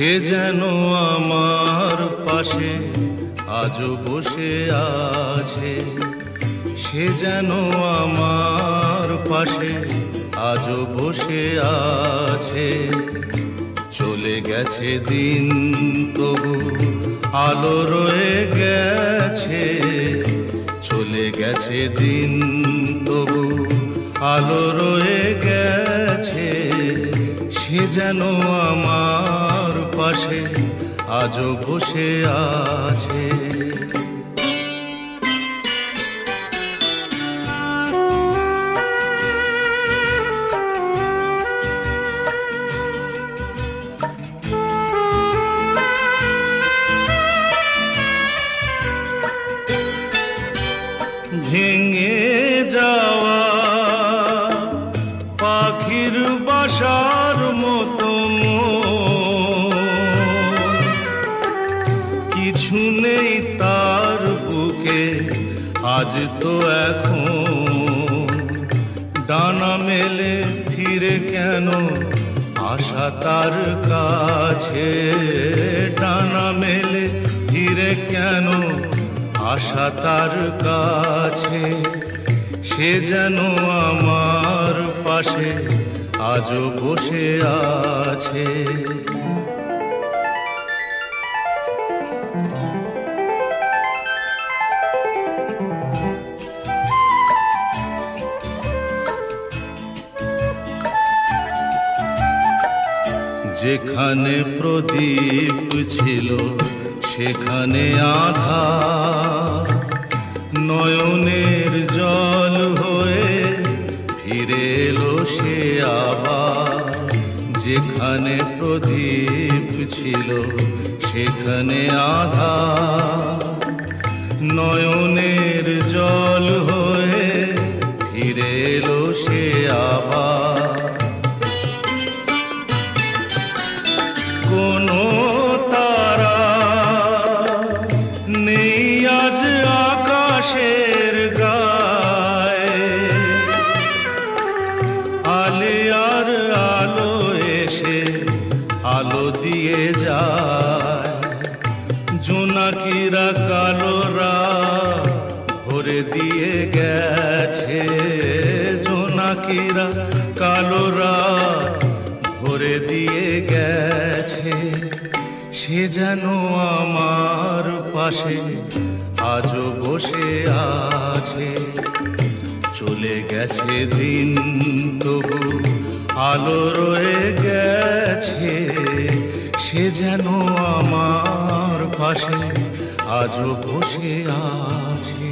সে যেন আমার পাশে আজও বসে আছে, সে যেন আমার পাশে আজও বসে আছে। চলে গেছে দিন তবু আলো রয়ে গেছে, চলে গেছে দিন তবু আলো রয়ে গেছে। সে যেন আমার পাশে আজও বসে আছে। ভেঙে যাওয়া পাখির বাসার মতো কিছু নেই তার বুকে আজ তো এখন। ডানা মেলে ফিরে কেন আশা তার কাছে, ডানা মেলে ফিরে কেন আশা তার কাছে। সে যেন আমার পাশে আজও বসে আছে। যেখানে প্রদীপ ছিল সেখানে আধার, নয়নের জল হয়ে ফিরে এলো সে আবার। যেখানে প্রদীপ ছিল সেখানে আধার, নয়নের জল হয়ে ফিরে এলো সে আবার। কোনো তারা নেই আজ আকাশের গায়ে, আলিয়ার আলো এসে আলো দিয়ে যায়। জোনাকিরা কালোরা ভরে দিয়ে গেছে, জোনাকিরা কালোরা ভরে দিয়ে গেছে। সে যেন আমার পাশে আজও বসে আছে। চলে গেছে দিন তবু আলো রয়ে গেছে। সে যেন আমার পাশে আজও বসে আছে।